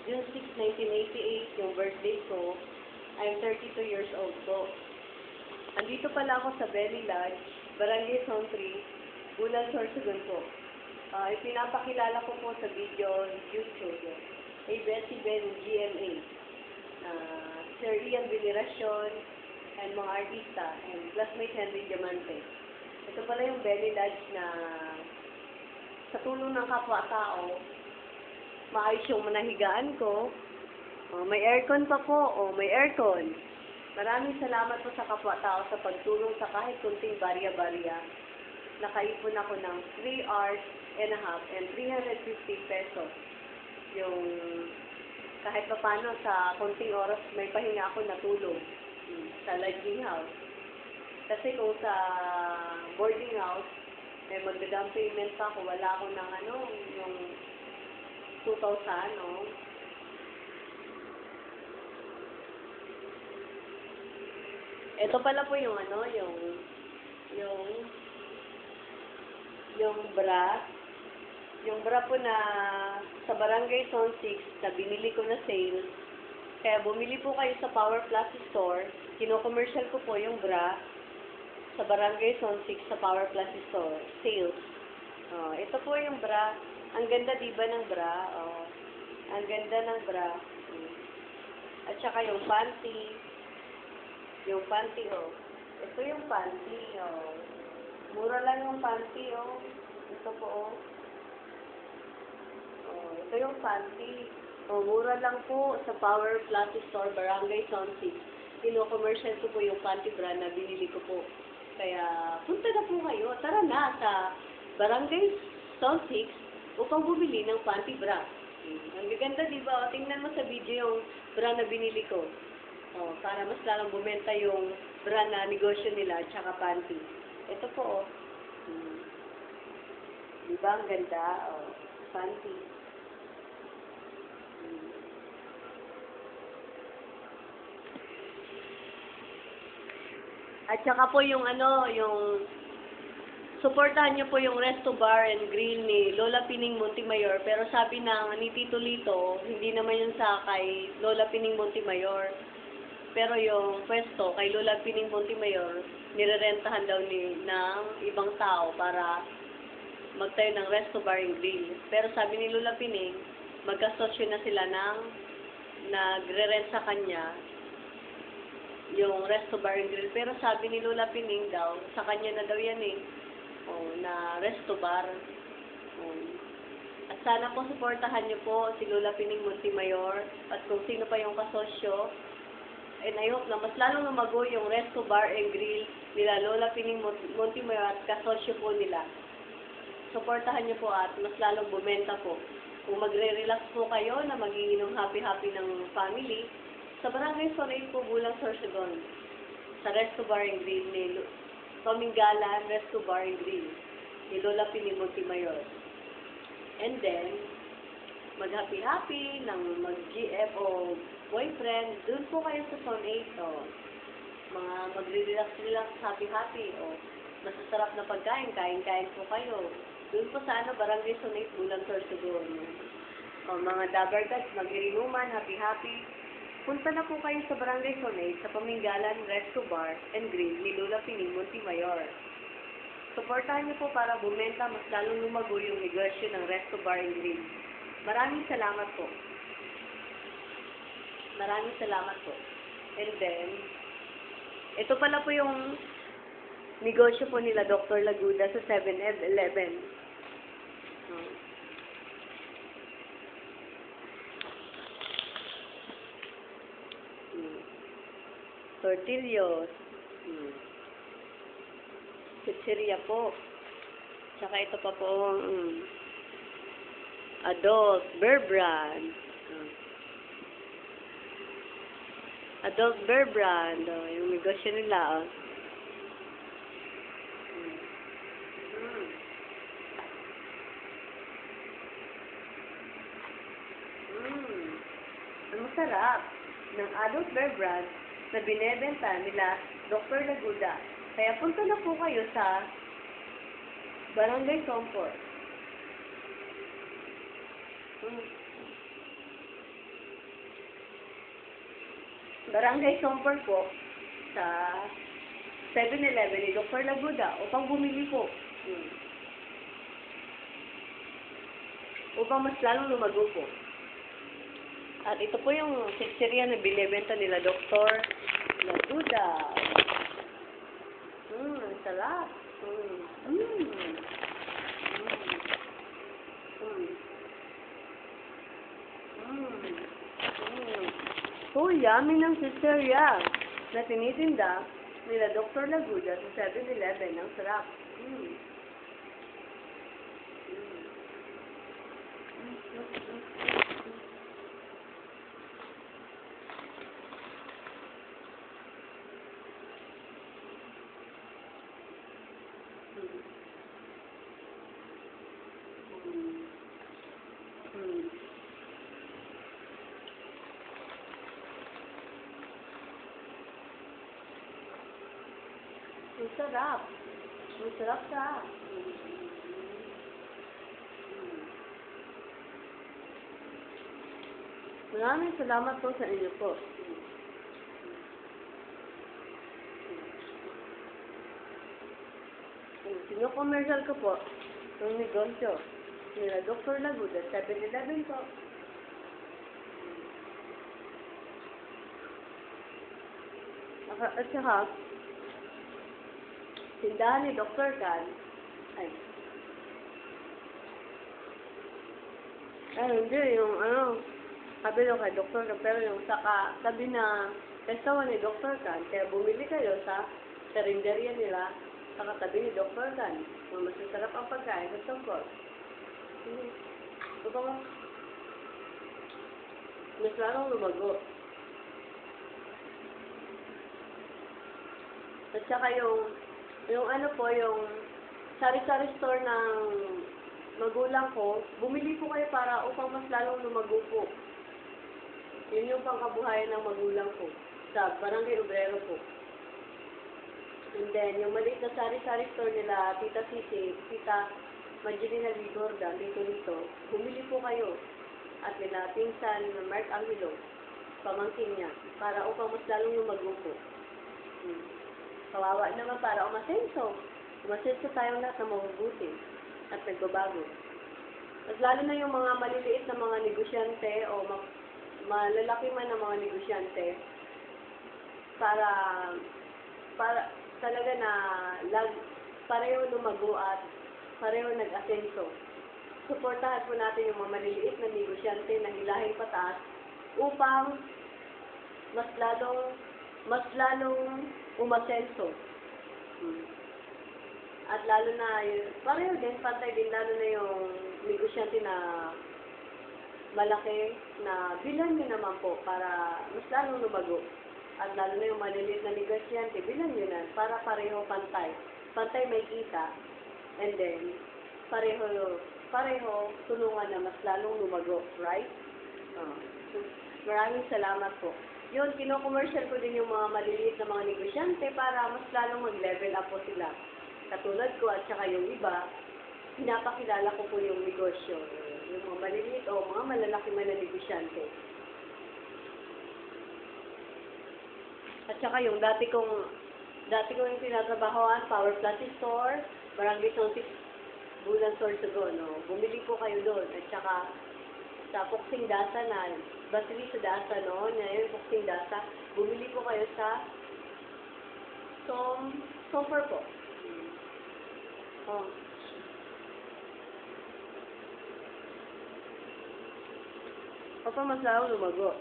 June 6, 1988, yung birthday ko. I'm 32 years old po. Andito pala ako sa Belly Lodge, Barangay Zone 3, Bulan, Sorsogon po. Ipinapakilala ko po sa video YouTube kay Bessie Ben GMA, Sir Ian Veneracion, and mga artista, and classmate Henry Diamante. Ito pala yung Belly Lodge na sa tulong ng kapwa-tao, maayos yung manahigaan ko. May aircon pa po, may aircon. Maraming salamat po sa kapwa-tao sa pagtulong sa kahit kunting barya-barya. Nakaipon ako ng 3 hours and a half and 350 pesos. Yung kahit pa paano sa kunting oras may pahinga ako natulog sa lodging house. Kasi kung sa boarding house, magda-down payment pa ako, wala ako ng yung 2,000, Ito pala po yung yung bra. Yung bra po na sa Barangay Zone 6 na binili ko na sale. Kaya bumili po kayo sa Power Plus Store. Kino-commercial ko po yung bra sa Barangay Zone 6 sa Power Plus Store. Sales. Ito po yung bra. Ang ganda diba ng bra? Ang ganda ng bra. At saka yung panty. Yung panty, Ito yung panty, Mura lang yung panty, Ito po, Ito yung panty. Mura lang po sa Power Plus Store, Barangay Zone 6. Kino-commercial ko po yung panty bra na binili ko po. Kaya, punta na po kayo. Tara na sa Barangay Zone 6 upang bumili ng panty bra. Ang gaganda, diba? Tingnan mo sa video yung bra na binili ko. Para mas lalong bumenta yung brand na negosyo nila, tsaka panty. Ito po, Diba ang ganda? Panty. At saka po yung yung suportahan niyo po yung Resto Bar and Grill ni Lola Pining Montemayor. Pero sabi ni Tito Lito, hindi naman yun sa kay Lola Pining Montemayor. Pero yung pwesto kay Lola Pining Montemayor, nirerentahan daw ng ibang tao para magtayo ng Resto Bar and Grill. Pero sabi ni Lola Pining, magkasosyo na sila ng nagre-rent sa kanya yung Resto Bar and Grill. Pero sabi ni Lola Pining daw, sa kanya na daw yan na Resto Bar. At sana po suportahan niyo po si Lola Pining Montemayor at kung sino pa yung kasosyo. And I hope na mas lalong lumago yung Resto Bar and Grill nila Lola Pining Montemayor at kasosyo po nila. Suportahan niyo po at mas lalong bumenta po. Kung magre-relax po kayo na magiinom happy-happy ng family, sa Barangay Zone 8 po, Bulang, Sorsogon, sa Resto Bar and Grill ni Paminggalan Resto Bar and Grill ni Lola Pining Montemayor. And then, mag-happy-happy ng mag-GF o boyfriend, dun po kayo sa Zone 8, mga magre-relax, happy-happy, masasarap na pagkain, kain-kain po kayo. Dun po sa Barangay Zone 8, Bulang, Sorsogon. Mga dabarkads, mag-irinuman, happy-happy. Punta na po kayo sa Barangay Zone 8, sa Paminggalan Resto Bar and Grill ni Lola Pining Montemayor. Suportahan niyo po para bumenta, mas lalong lumago yung negosyo ng Resto Bar and Grill. Maraming salamat po. Maraming salamat po. And then, ito pala po yung negosyo po nila Dr. Laguda sa 7-Eleven. Tortillos. Pizzeria po. Tsaka ito pa po, Adult Bear Brand. Adult Bear Brand. Yung negosyo nila, Ang masarap ng Adult Bear Brand na binebenta nila Dr. Laguda. Kaya punta na po kayo sa Barangay Zone 4. Barangay Somper po sa 7-Eleven ni Dr. Laguda upang bumili po. Upang mas lalong lumago po. At ito po yung chichirya na binibenta nila Dr. Laguda. Sarap. So, yummy ng chichirya na tinitinda nila Dr. Laguda sa 7-Eleven. Ang sarap. Ang sarap. Ang sarap siya. Maraming salamat po sa inyo po. Sino-commercial ko po ng negosyo nila Dr. Laguda, 7-Eleven po. At saka, tindahan ni Dr. Kan, hindi, yung sabi daw kay Dr. Kan, pero yung sabi na restaurant ni Dr. Kan, kaya bumili kayo sa karinderya nila sa katabi ni Dr. Kan. Mas masarap ang pagkain sa tungkol. Ito ba? Mas lalong lumago. At saka yung sari-sari store ng magulang ko, bumili po kayo para upang mas lalong lumago po. Yun yung pangkabuhayan ng magulang ko sa Barangay Obrero po. And then, yung maliit na sari-sari store nila, Tita Sisi, Tita Majelina Ligorda, dito, bumili po kayo. At nila, pinsan Mark Angelo, pamangkin niya, para upang mas lalong lumago po. Kawawa naman para umasenso. Umasenso tayong lahat na mabubuti at nagbabago. At lalo na yung mga maliliit na mga negosyante o malalaki man na mga negosyante para talaga na pareho lumago at pareho nag-asenso. Suportahan po natin yung mga maliliit na negosyante na hilahin pataas upang mas lalong umasenso. At lalo na, pareho din, pantay din, lalo na yung negosyante na malaki na bilan nyo naman po para mas lalong lumago. At lalo na yung maliliit na negosyante, bilan nyo na para pareho pantay. Pantay may kita. And then, pareho tulungan na mas lalong lumago. Right? Maraming salamat po. Yun, kino-commercial ko din yung mga maliliit na mga negosyante para mas lalong mag-level up po sila. Katulad ko at saka yung iba, pinapakilala ko po yung negosyo. Yung mga maliliit o mga malalaki man na negosyante. At saka yung dati kong yung tinatrabahoan, Power Plastic Store, Barangay Somper, Bulan Sorsogon, bumili po kayo doon. At saka sa Puksing Dasa na, Basili sa Dasa noon, ngayon Puksing Dasa, bumili po kayo sa Somper po. Papa, mas lalo lumago.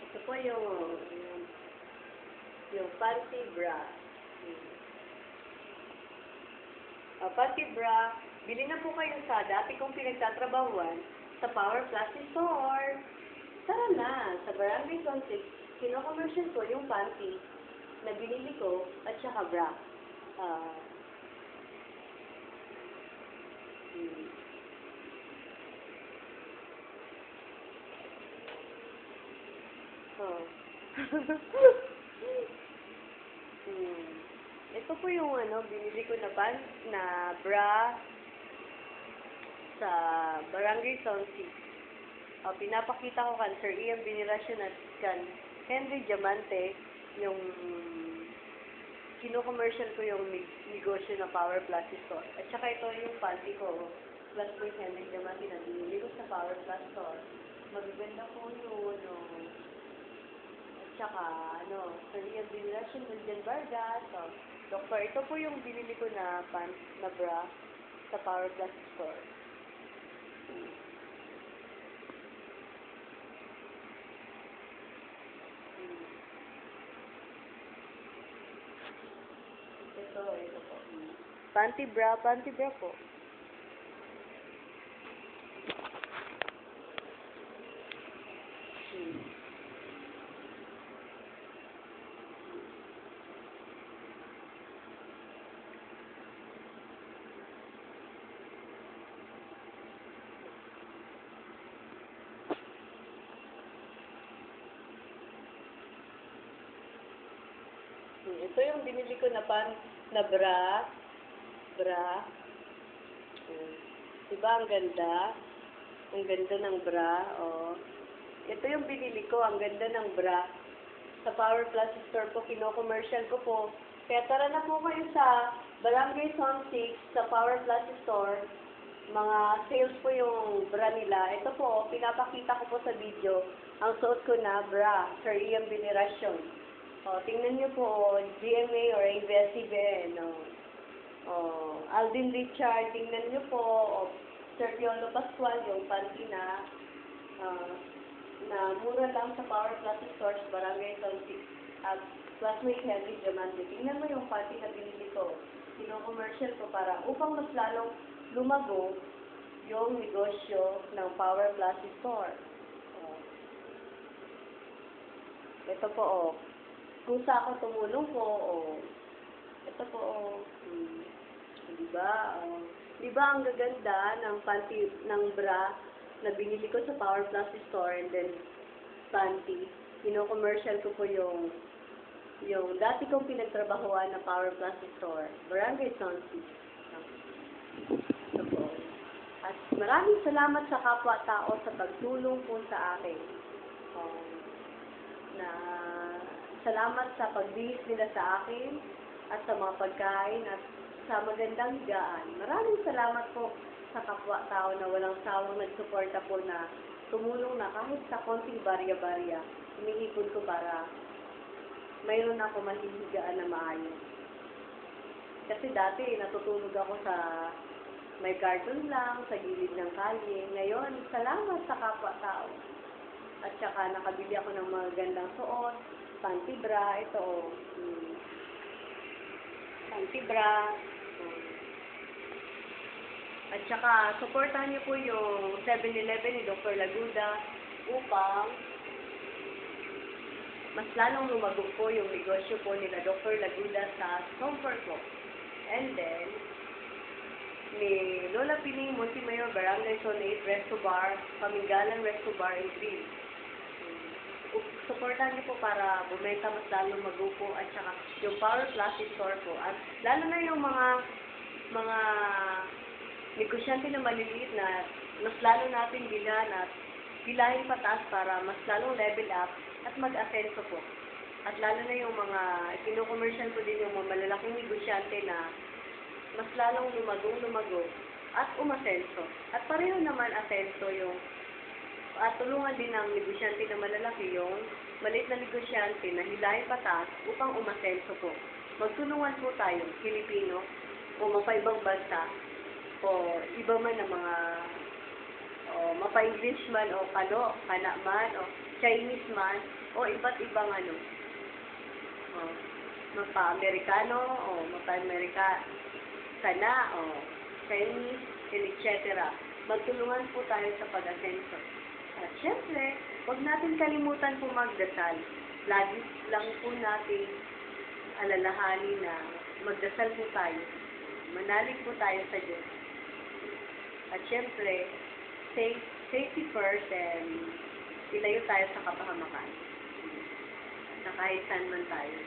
Ito po yung panty bra. Pati bra, bili na po kayo sa dati kong pinagtatrabahuan sa Power Plastic Store. Tara na, sa Barangay Zone 6, kino-commercial ko yung panty na binili ko at saka bra. Ah, hmm. Oh. Hmm. Ito po yung binili ko na bra sa Barangay Zone 6. Pinapakita ko kan Sir Ian Veneracion at kan Henry Diamante yung kino-commercial ko yung negosyo na Power Plastic Store. At saka ito yung panty ko, plus po yung Henry Diamante na binili ko sa Power Plastic Store. Magaganda po yun, At saka, Sir Ian Veneracion, William Vargas, Doktor, ito po yung binili ko na na bra sa Power Plastic Store. Ito po. Panty bra po. Ito yung binili ko na na bra. Diba ang ganda? Ang ganda ng bra, Ito yung binili ko, ang ganda ng bra. Sa Power Plastic Store po, kino-commercial ko po. Kaya tara na po kayo sa Barangay Zone 6, sa Power Plastic Store. Mga sales po yung bra nila. Ito po, pinapakita ko po sa video. Ang suot ko na bra, Sir Ian Veneracion. Tingnan niyo po, GMA or ABS-CBN, Alvin Richard, tingnan niyo po, Sir Piolo Pascual, yung panty na mura lang sa Power Plastic Stores, Barangay Zone 6, at classmate Henry Diamante. Tingnan mo yung panty na binili ko. Kino-commercial ko para upang mas lalong lumago yung negosyo ng Power Plastic Store. Ito po, kusa ako tumulong po, Ito po, Diba? Diba ang gaganda ng panty, ng bra na binili ko sa Power Plastic Store and then panty. Kino-commercial ko po yung dati kong pinagtrabahuan na Power Plastic Store, Barangay Zone 6. Ito po. At maraming salamat sa kapwa-tao sa pagtulong po sa akin. Salamat sa pagbihis nila sa akin at sa mga pagkain at sa magandang higaan. Maraming salamat po sa kapwa-tao na walang sawang nagsuporta po na tumulong na kahit sa konting barya-barya. Iniipon ko para mayroon ako mahihigaan na maayos. Kasi dati natutulog ako sa may garden lang, sa gilid ng kalye. Ngayon, salamat sa kapwa-tao. At saka nakabili ako ng mga gandang suot, panty bra, ito panty bra. At saka, supportahan niyo po yung 7-Eleven ni Dr. Laguda upang mas lalong lumago po yung negosyo po nila Dr. Laguda sa Comfort po. And then, ni Lola Piling Montemayor, Barangay Zone 8, Resto Bar, Paminggalan Resto Bar and Grill. Supportahan niyo po para bumenta mas lalong magupo at saka yung Power Plastic Store po. At lalo na yung mga negosyante na maliliit na mas lalo natin bilahin pataas para mas lalong level up at mag-asenso po. At lalo na yung mga kino-commercial ko din yung mga malalaking negosyante na mas lalong lumago at umasenso. At pareho naman asenso yung at tulungan din ng negosyante na malalaki yung maliit na negosyante na hilahin pataas upang umasenso po. Magtulungan po tayo, Pilipino, o mapaibang bansa, o iba man ng mga mapa-English man, o kana man, o Chinese man, o iba't ibang mapa-Amerikano, o mapa-Amerika, kana, Chinese, and etc. Magtulungan po tayo sa pag-asenso. At syempre, huwag natin kalimutan po magdasal. Lagi lang po natin alalahanin na magdasal po tayo. Manalig po tayo sa Diyos. At syempre, safety first and ilayo tayo sa kapahamakan. Na kahit saan man tayo.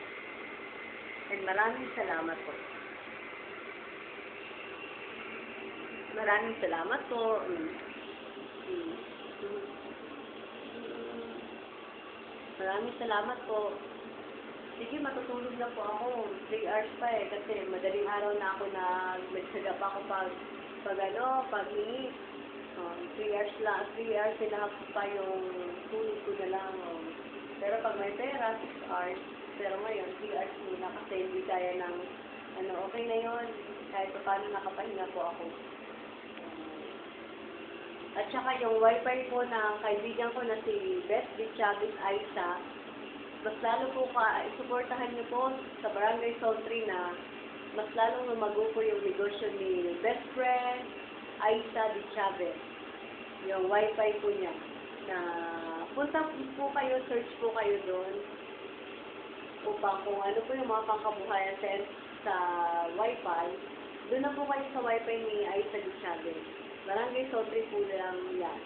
And maraming salamat po. Maraming salamat po. Maraming salamat po. Sige, matutulog na po ako. 3 hours pa kasi madaling araw na ako na nagsaga pa ako pag-hingi. 3 hours lang, 3 hours sila pa yung tulog ko na lang. Pero pag may pera, 6 hours. Pero ngayon, 3 hours muna kasi hindi kaya ng, okay na yun. Kahit paano nakapahinga po ako. At saka yung wifi po ng kaibigan ko na si Beth D. Chavez Aisa, mas lalo po isuportahan niyo po sa Barangay Zone 3 na mas lalong lumago po yung negosyo ni best friend Aisa D. Chavez. Yung wifi po niya. Na punta po kayo, search po kayo doon upang kung ano po yung mga pangkabuhayan sa wifi, doon na po kayo sa wifi ni Aisa D. Chavez. Barangay Zone 3 po lang yan.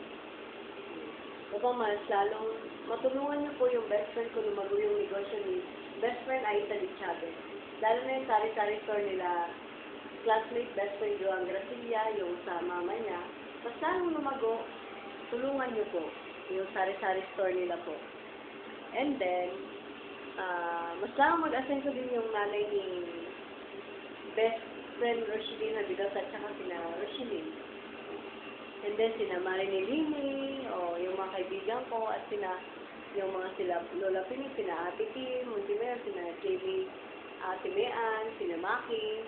Upang mas lalong matulungan niyo po yung best friend kung lumago yung negosyo ni best friend Aisa D. Chavez. Lalo na yung sari-sari store nila, classmate best friend Joan Gracia, yung sa mama niya. Mas lalong lumago, tulungan niyo po yung sari-sari store nila po. And then, mas lalong mag-asenso din yung nanay ni best friend Rochelle Navigas at saka sina Rochelle. And then, sina Marinelini, yung mga kaibigan ko, at yung mga sila Lola Pinig, sina Ate Kim, Montimer, sina JB, Ate Mean, sina Maki,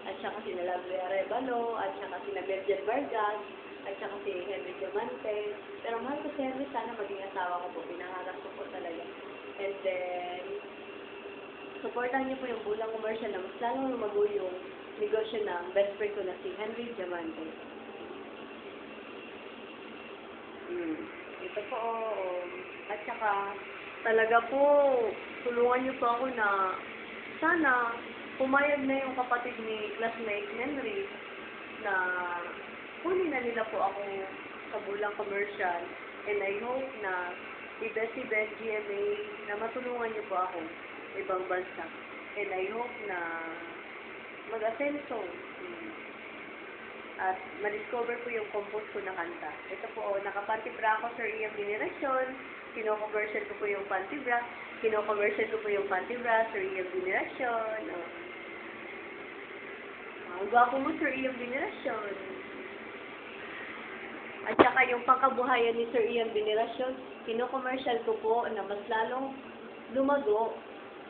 at saka sina Lovely Arevalo, at saka sina Berger Vargas, at saka si Henry Diamante. Pero mahal ko si Henry, sana maging asawa ko po, pinangarap ko po talaga. And then, supportan niyo po yung Bulang Commercial na mas lalong lumago yung negosyo ng best friend ko na si Henry Diamante. Ito po, at saka, talaga po, tulungan niyo po ako na, sana, pumayag na yung kapatid ni classmate Henry, na kunin na nila po ako sa Bulang Commercial, and I hope na si Beth GMA, na matulungan niyo po ako ibang bansa, and I hope na mag-asenso. At ma-discover po yung compose ko na kanta. Ito po, nakapanty bra ako, Sir Ian Generation. Kino-commercial ko po yung panty bra. Kino-commercial ko po yung panty bra, Sir Ian Generation. Ang gwapo mo, Sir Ian Generation. At saka yung pangkabuhayan ni Sir Ian Generation, kino-commercial ko po na mas lalong lumago,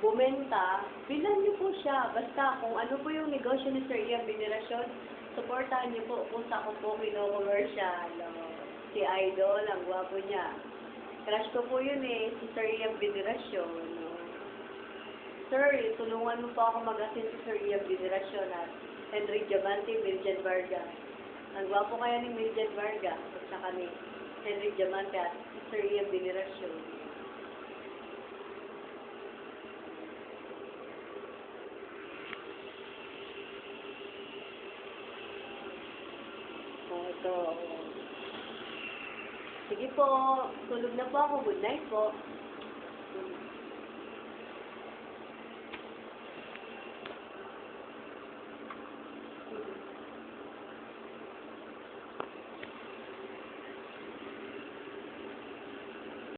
bumenta, bilan niyo po siya. Basta kung ano po yung negosyo ni Sir Ian Generation, supportahan niyo po kung saan ko po kino-commercial. Si Idol, ang gwapo niya. Crush ko po yun si Sir Ian Generation. Sir, tulungan mo po ako mag-asin si Sir Ian Generation at Henry Diamante, Mildred Vargas. Ang gwapo kaya ni Mildred Vargas at saka ni Henry Diamante at Sir Ian Generation. Ito. Sige po, tulog na po ako. Good night po.